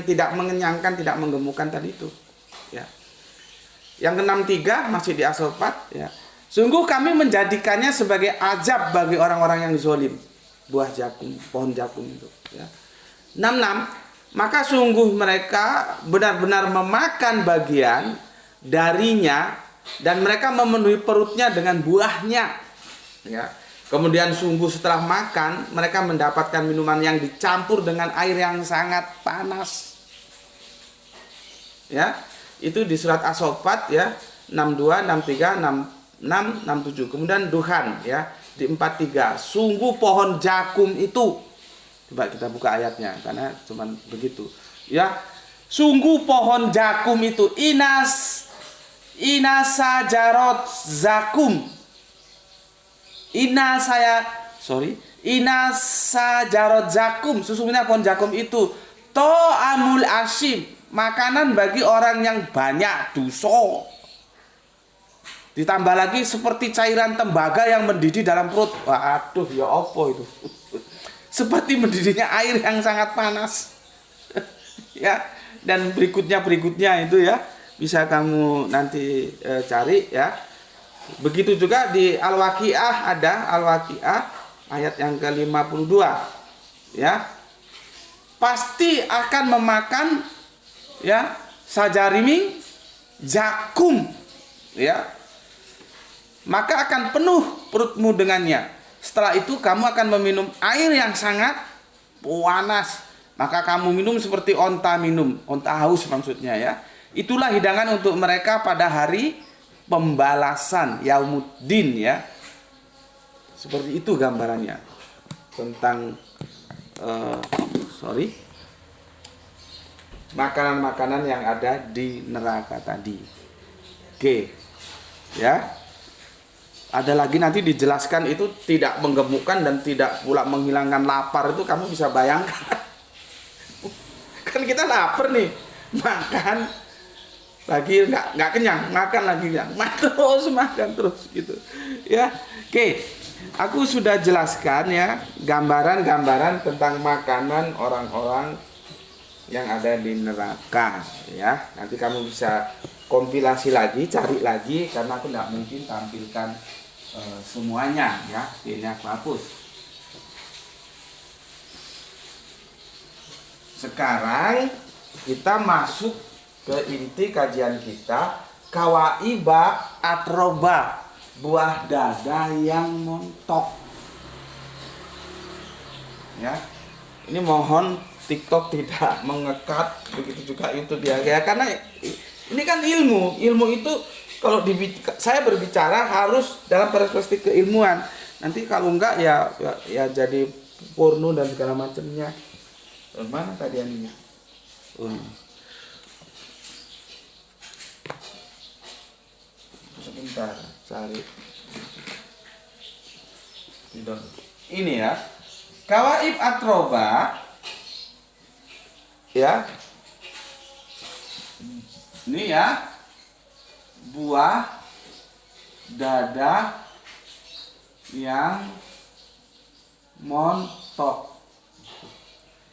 tidak mengenyangkan, tidak menggemukkan tadi itu. Ya. Yang ke-63 masih di As-Saffat ya. Sungguh kami menjadikannya sebagai azab bagi orang-orang yang zalim. buah jakum, pohon jakum itu ya. 66, maka sungguh mereka benar-benar memakan bagian darinya dan mereka memenuhi perutnya dengan buahnya ya. Kemudian sungguh setelah makan mereka mendapatkan minuman yang dicampur dengan air yang sangat panas ya. Itu di surat As-Saffat ya, 62, 63, 66, 67. Kemudian Duhan ya, di 43. Sungguh pohon jakum itu, coba kita buka ayatnya karena cuman begitu ya. Sungguh pohon jakum itu, inasa jarot zakum, inasa jarot zakum, sesungguhnya pohon jakum itu to'amul asim, makanan bagi orang yang banyak dosa. Ditambah lagi seperti cairan tembaga yang mendidih dalam perut. Waduh, ya apa itu? Seperti mendidihnya air yang sangat panas. Ya, dan berikutnya itu ya, bisa kamu nanti cari ya. Begitu juga di Al-Waqiah, ada Al-Waqiah ayat yang ke-52 ya. Pasti akan memakan ya sajariming jakum ya. Maka akan penuh perutmu dengannya. Setelah itu kamu akan meminum air yang sangat panas. Maka kamu minum seperti onta minum, onta haus maksudnya ya. Itulah hidangan untuk mereka pada hari pembalasan Yaumuddin ya. Seperti itu gambarannya tentang makanan-makanan yang ada di neraka tadi. Oke. Ya. Ada lagi nanti dijelaskan itu tidak menggemukkan dan tidak pula menghilangkan lapar, itu kamu bisa bayangkan. Kan kita lapar nih, makan lagi nggak kenyang, makan lagi kenyang, makan terus gitu. Ya, oke. Aku sudah jelaskan ya gambaran-gambaran tentang makanan orang-orang yang ada di neraka ya. Nanti kamu bisa kompilasi lagi, cari lagi karena aku nggak mungkin tampilkan semuanya ya. Ini aku hapus. Sekarang kita masuk ke inti kajian kita, kawaiba atroba, buah dada yang montok. Ya. Ini mohon TikTok tidak mengekat, begitu juga YouTube ya karena ini kan ilmu itu kalau saya berbicara harus dalam perspektif keilmuan. Nanti kalau enggak ya jadi porno dan segala macamnya. Mana tadi aninya? Sebentar, cari. Ini ya. Kawaib atroba ya. Ini ya. Buah dada yang montok.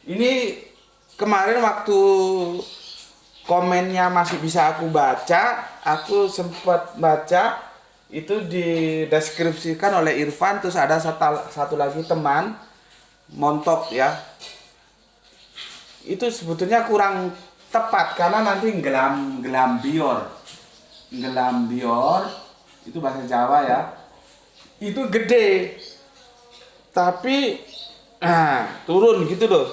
Ini kemarin waktu komennya masih bisa aku baca, aku sempat baca itu dideskripsikan oleh Irfan, terus ada satu lagi teman montok ya. Itu sebetulnya kurang tepat karena nanti gelambior itu bahasa Jawa ya. Itu gede. Tapi turun gitu loh.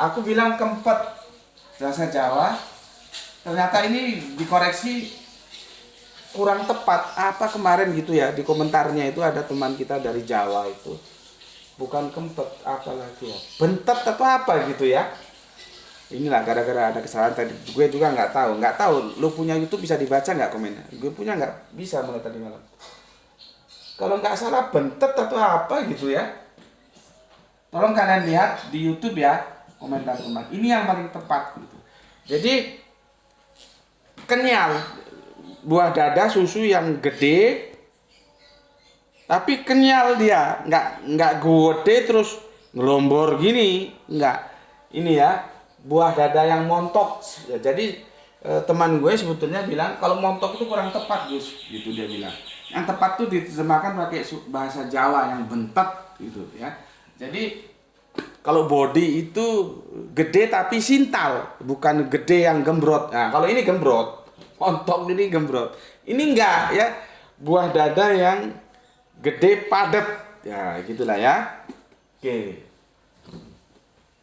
Aku bilang kempet bahasa Jawa. Ternyata ini dikoreksi kurang tepat. Apa kemarin gitu ya, di komentarnya itu ada teman kita dari Jawa itu. Bukan kempet, apa lagi ya? Bentet atau apa gitu ya. Inilah gara-gara ada kesalahan tadi. Gue juga nggak tahu. Lu punya YouTube bisa dibaca nggak komennya? Gue punya nggak bisa mulai tadi malam. Kalau nggak salah bentet atau apa gitu ya. Tolong kalian lihat di YouTube ya komentar teman. Ini yang paling tepat gitu. Jadi kenyal, buah dada susu yang gede, tapi kenyal dia, nggak gede terus ngelombor gini, nggak. Ini ya. Buah dada yang montok ya, jadi teman gue sebetulnya bilang kalau montok itu kurang tepat Gus, gitu dia bilang. Yang tepat tuh diterjemahkan pakai bahasa Jawa yang bentet gitu ya. Jadi kalau body itu gede tapi sintal, bukan gede yang gembrot. Nah, kalau ini gembrot, montok ini gembrot. Ini enggak ya, buah dada yang gede padat. Ya, gitulah ya. Oke.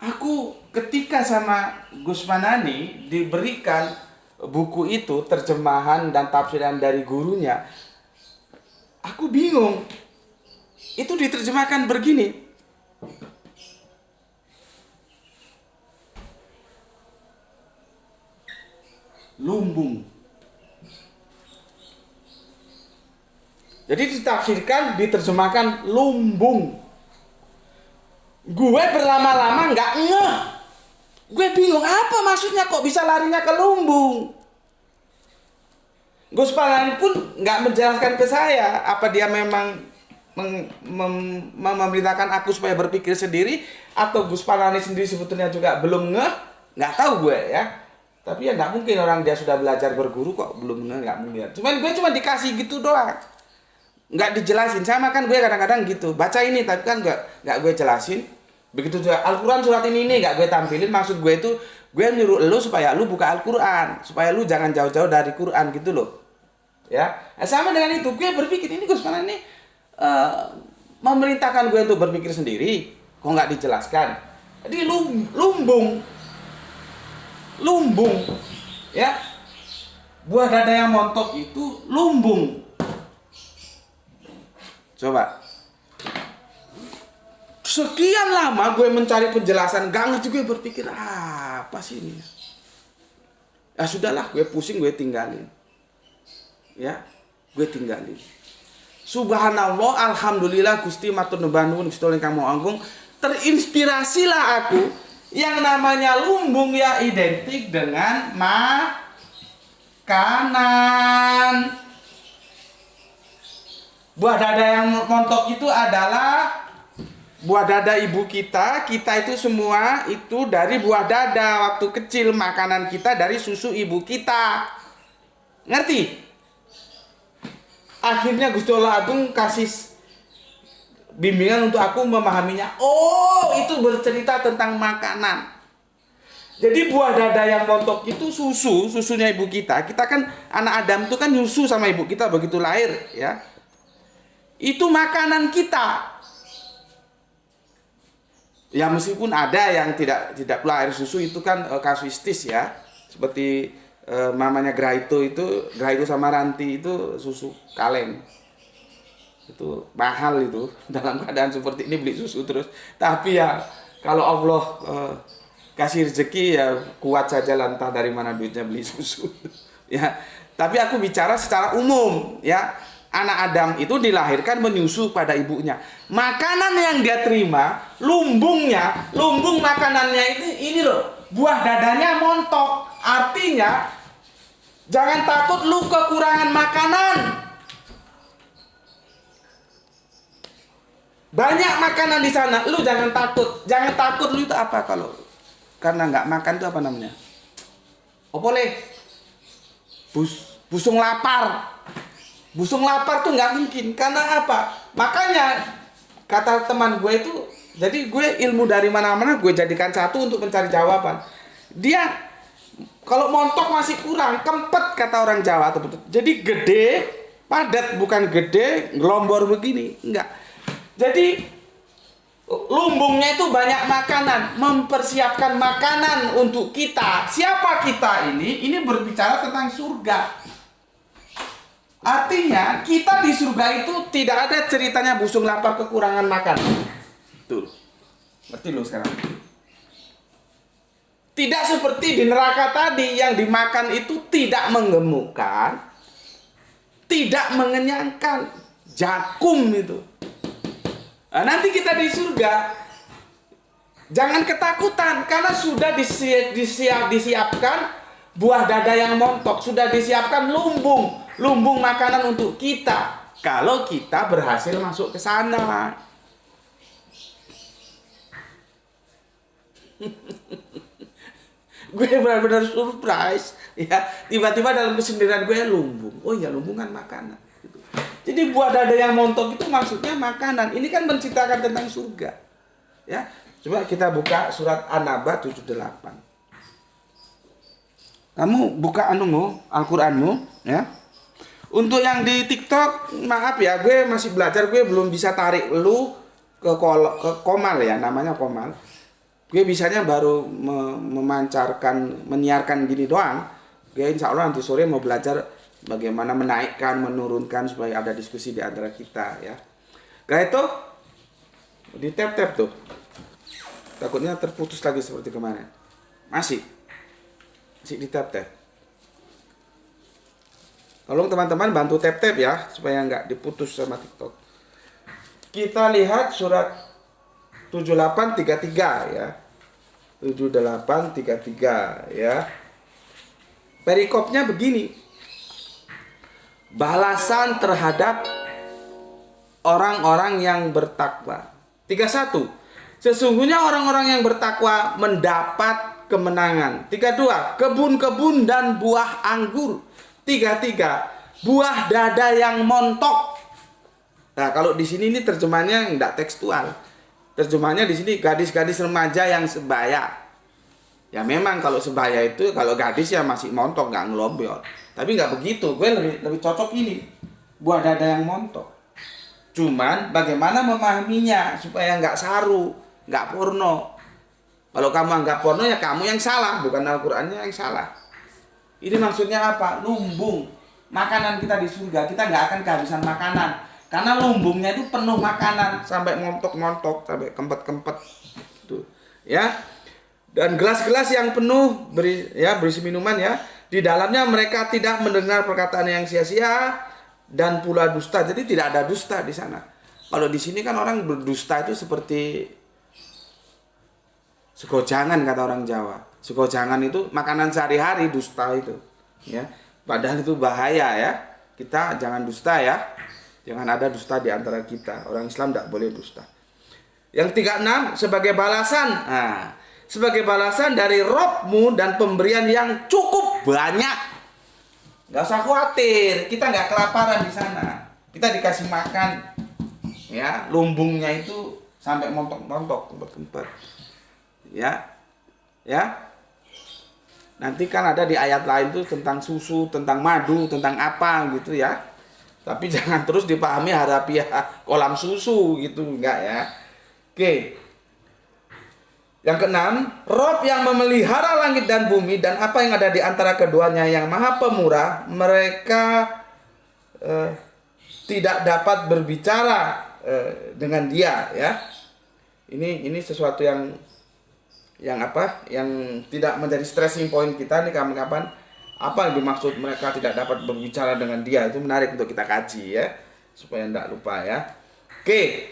Aku ketika sama Gus Manani diberikan buku itu, terjemahan dan tafsiran dari gurunya, aku bingung. Itu diterjemahkan begini. Lumbung. Jadi ditafsirkan, diterjemahkan lumbung. Gue berlama-lama nggak ngeh. Gue bingung apa maksudnya, kok bisa larinya ke lumbung. Gus Manani pun nggak menjelaskan ke saya apa dia memang memerintahkan aku supaya berpikir sendiri, atau Gus Manani sendiri sebetulnya juga belum ngeh. Nggak tahu gue ya. Tapi ya nggak mungkin orang dia sudah belajar berguru kok belum ngeh, nggak mungkin. Gue cuma dikasih gitu doang, nggak dijelasin. Sama kan gue kadang-kadang gitu, baca ini tapi kan nggak gue jelasin. Begitu juga Al-Quran surat ini nggak gue tampilin. Maksud gue itu gue nyuruh lu supaya lu buka Al-Quran, supaya lu jangan jauh-jauh dari Quran gitu loh ya. Sama dengan itu gue berpikir ini Gus Manani memerintahkan gue untuk berpikir sendiri, kok nggak dijelaskan. Jadi lumbung ya, buah dada yang montok itu lumbung. Coba, sekian lama gue mencari penjelasan, gak ngerti. Gue berpikir apa sih ini ya, sudahlah gue pusing, gue tinggalin ya, gue tinggalin. Subhanallah, alhamdulillah, Gusti matur nuwun, Gusti ingkang Maha Agung. Terinspirasilah aku. Yang namanya lumbung ya identik dengan makanan. Buah dada yang montok itu adalah buah dada ibu kita. Kita itu semua itu dari buah dada waktu kecil. Makanan kita dari susu ibu kita. Ngerti? Akhirnya Gusti Allah Agung kasih bimbingan untuk aku memahaminya. Oh, itu bercerita tentang makanan. Jadi buah dada yang montok itu susunya ibu kita. Kita kan anak Adam itu kan nyusu sama ibu kita begitu lahir ya. Itu makanan kita. Ya meskipun ada yang tidak pula air susu, itu kan kasuistis ya. Seperti mamanya Graito sama Ranti itu susu kaleng. Itu mahal itu, dalam keadaan seperti ini beli susu terus. Tapi ya kalau Allah kasih rezeki ya kuat saja, lantah dari mana duitnya beli susu ya. Tapi aku bicara secara umum ya. Anak Adam itu dilahirkan menyusu pada ibunya. Makanan yang dia terima, lumbung makanannya ini loh, buah dadanya montok. Artinya jangan takut lu kekurangan makanan. Banyak makanan di sana, lu jangan takut. Jangan takut lu itu apa kalau karena nggak makan itu apa namanya? Opole. Busung lapar. Busung lapar tuh nggak mungkin. Karena apa? Makanya kata teman gue itu, jadi gue ilmu dari mana-mana gue jadikan satu untuk mencari jawaban. Dia kalau montok masih kurang, kempet kata orang Jawa tuh. Jadi gede, padat, bukan gede, gelombor begini, enggak. Jadi lumbungnya itu banyak makanan, mempersiapkan makanan untuk kita. Siapa kita ini? Ini berbicara tentang surga. Artinya kita di surga itu tidak ada ceritanya busung lapar kekurangan makan. Tuh, ngerti lu sekarang? Tidak seperti di neraka tadi yang dimakan itu tidak menggemukkan, tidak mengenyangkan, jakum itu. Nah, nanti kita di surga jangan ketakutan karena sudah disiapkan buah dada yang montok, sudah disiapkan lumbung makanan untuk kita kalau kita berhasil masuk ke sana. Gue benar-benar surprise ya, tiba-tiba dalam kesendirian gue lumbung. Oh iya, lumbungan makanan. Jadi buah dada yang montok itu maksudnya makanan. Ini kan menceritakan tentang surga. Ya, coba kita buka surat An-Naba 78. Kamu buka Al-Qur'anmu ya. Untuk yang di TikTok, maaf ya, gue masih belajar, gue belum bisa tarik lu ke komal ya, namanya komal. Gue bisanya baru menyiarkan gini doang. Gue insya Allah nanti sore mau belajar bagaimana menaikkan, menurunkan supaya ada diskusi di antara kita ya. Kayak itu di tap tuh. Takutnya terputus lagi seperti kemarin. Masih di tap. Tolong teman-teman bantu tap ya supaya nggak diputus sama TikTok. Kita lihat surat 7833 ya. 7833 ya. Perikopnya begini. Balasan terhadap orang-orang yang bertakwa. 31. Sesungguhnya orang-orang yang bertakwa mendapat kemenangan. 32. Kebun-kebun dan buah anggur. 33. Buah dada yang montok. Nah, kalau di sini ini terjemahnya enggak tekstual. Terjemahnya di sini gadis-gadis remaja yang sebaya. Ya memang kalau sebaya itu kalau gadis ya masih montok, enggak ngelombol. Tapi enggak begitu. Gue lebih cocok ini. Buah dada yang montok. Cuman bagaimana memahaminya supaya enggak saru, enggak porno. Kalau kamu anggap porno ya kamu yang salah, bukan Al-Qur'annya yang salah. Ini maksudnya apa? Lumbung. Makanan kita di surga, kita nggak akan kehabisan makanan. Karena lumbungnya itu penuh makanan. Sampai montok-montok, sampai kempet-kempet. Tuh. Ya. Dan gelas-gelas yang penuh berisi minuman ya. Di dalamnya mereka tidak mendengar perkataan yang sia-sia dan pula dusta. Jadi tidak ada dusta di sana. Kalau di sini kan orang berdusta itu seperti segojangan kata orang Jawa. Segojangan itu makanan sehari-hari, dusta itu ya. Padahal itu bahaya ya. Kita jangan dusta ya. Jangan ada dusta di antara kita. Orang Islam tidak boleh dusta. Yang 36 sebagai balasan. Nah, sebagai balasan dari Robmu dan pemberian yang cukup banyak. Gak usah khawatir, kita nggak kelaparan di sana. Kita dikasih makan ya, lumbungnya itu sampai montok-montok, tempat-tempat. Ya. Nanti kan ada di ayat lain tuh tentang susu, tentang madu, tentang apa gitu ya. Tapi jangan terus dipahami harafiah kolam susu gitu, enggak ya. Oke. Yang keenam, Rob yang memelihara langit dan bumi dan apa yang ada di antara keduanya yang maha pemurah, mereka tidak dapat berbicara dengan dia ya. Ini sesuatu yang tidak menjadi stressing point kita nih kapan-kapan. Apa yang dimaksud mereka tidak dapat berbicara dengan dia, itu menarik untuk kita kaji ya supaya tidak lupa ya. Oke,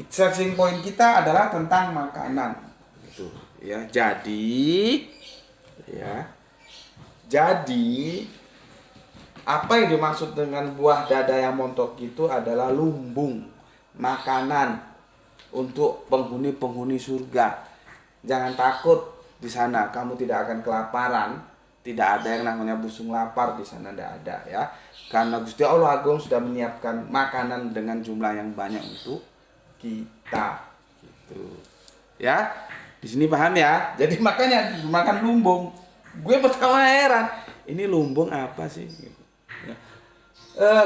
stressing point kita adalah tentang makanan itu ya. Jadi apa yang dimaksud dengan buah dada yang montok itu adalah lumbung makanan untuk penghuni surga. Jangan takut di sana, kamu tidak akan kelaparan. Tidak ada yang namanya busung lapar di sana, tidak ada ya. Karena Gusti Allah Agung sudah menyiapkan makanan dengan jumlah yang banyak untuk kita. Gitu. Ya, di sini paham ya. Jadi makanya makan lumbung. Gue pertama heran, ini lumbung apa sih? Ya.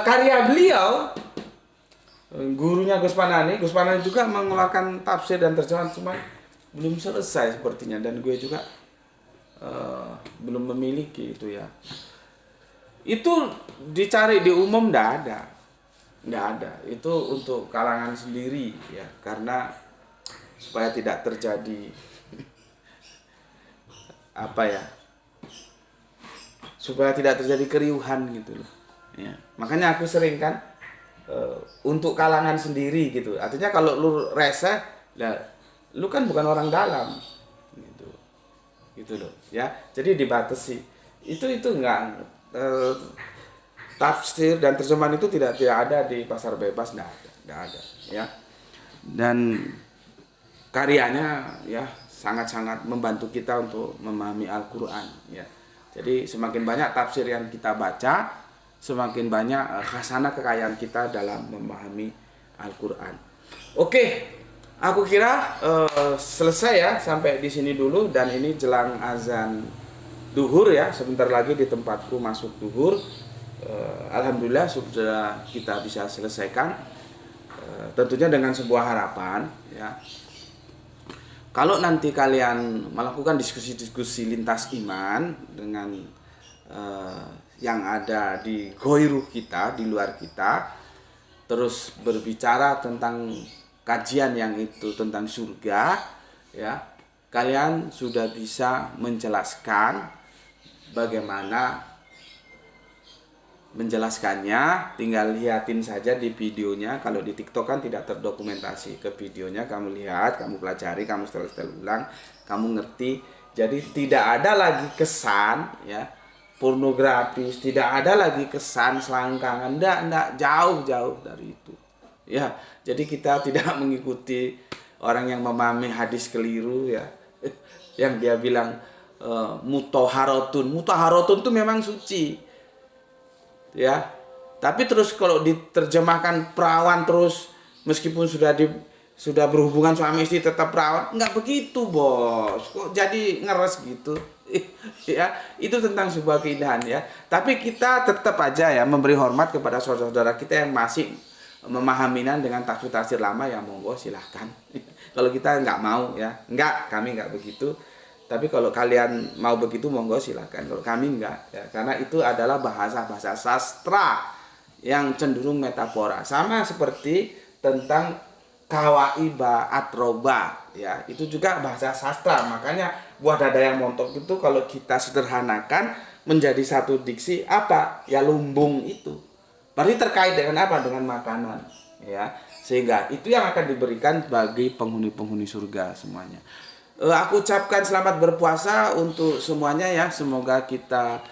Karya beliau, gurunya Gus Panani juga mengeluarkan tafsir dan terjemahan, cuma belum selesai sepertinya, dan gue juga belum memiliki itu ya. Itu dicari di umum nggak ada. Itu untuk kalangan sendiri ya, karena supaya tidak terjadi supaya tidak terjadi keriuhan gitu loh ya. Makanya aku sering kan untuk kalangan sendiri gitu. Artinya kalau lu rese, lu kan bukan orang dalam gitu loh ya. Jadi dibatasi. Itu enggak tafsir dan terjemahan itu tidak ada di pasar bebas, enggak ada ya. Dan karyanya ya sangat-sangat membantu kita untuk memahami Al-Qur'an ya. Jadi semakin banyak tafsir yang kita baca, semakin banyak khasanah kekayaan kita dalam memahami Al-Qur'an. Oke. Aku kira selesai ya sampai di sini dulu, dan ini jelang azan duhur ya, sebentar lagi di tempatku masuk duhur. Alhamdulillah sudah kita bisa selesaikan, tentunya dengan sebuah harapan ya. Kalau nanti kalian melakukan diskusi-diskusi lintas iman dengan yang ada di goiruh kita, di luar kita, terus berbicara tentang kajian yang itu tentang surga ya, kalian sudah bisa menjelaskan bagaimana menjelaskannya, tinggal lihatin saja di videonya. Kalau di TikTok kan tidak terdokumentasi, ke videonya kamu lihat, kamu pelajari, kamu setel ulang, kamu ngerti. Jadi tidak ada lagi kesan ya pornografis, tidak ada lagi kesan selangkangan, enggak, jauh dari itu ya. Jadi kita tidak mengikuti orang yang memahami hadis keliru ya, yang dia bilang mutaharotun itu memang suci ya, tapi terus kalau diterjemahkan perawan terus, meskipun sudah berhubungan suami istri tetap perawan, nggak begitu bos, kok jadi ngeres gitu ya. Itu tentang sebuah keindahan ya, tapi kita tetap aja ya memberi hormat kepada saudara-saudara kita yang masih memahaminan dengan tafsir lama ya, monggo silahkan. Kalau kita nggak mau ya, kami nggak begitu. Tapi kalau kalian mau begitu monggo silakan. Kalau kami enggak ya, karena itu adalah bahasa sastra yang cenderung metafora. Sama seperti tentang kawaiba atroba ya, itu juga bahasa sastra. Makanya buah dada yang montok itu kalau kita sederhanakan menjadi satu diksi apa? Ya lumbung itu. Berarti terkait dengan apa? Dengan makanan ya. Sehingga itu yang akan diberikan bagi penghuni-penghuni surga semuanya. Aku ucapkan selamat berpuasa untuk semuanya ya. Semoga kita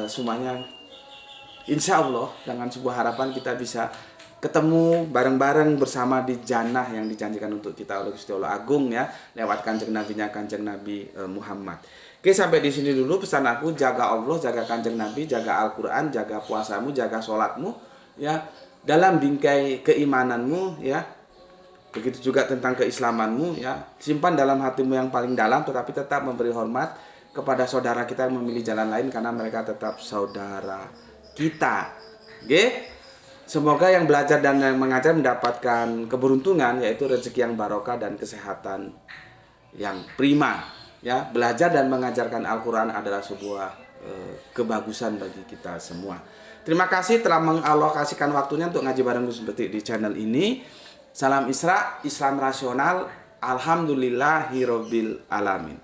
semuanya insya Allah dengan sebuah harapan kita bisa ketemu bareng-bareng bersama di jannah yang dijanjikan untuk kita oleh Gusti Allah Agung ya, lewat kanjeng Nabi Muhammad. Oke, sampai di sini dulu pesan aku. Jaga Allah, jaga kanjeng Nabi, jaga Al-Quran, jaga puasamu, jaga sholatmu ya, dalam bingkai keimananmu ya. Begitu juga tentang keislamanmu ya, simpan dalam hatimu yang paling dalam, tetapi tetap memberi hormat kepada saudara kita yang memilih jalan lain, karena mereka tetap saudara kita. Oke? Semoga yang belajar dan yang mengajar mendapatkan keberuntungan, yaitu rezeki yang barokah dan kesehatan yang prima ya. Belajar dan mengajarkan Al-Quran adalah sebuah kebagusan bagi kita semua. Terima kasih telah mengalokasikan waktunya untuk ngaji bareng Gus Betik di channel ini. Salam Isra, Islam rasional. Alhamdulillahirobbil alamin.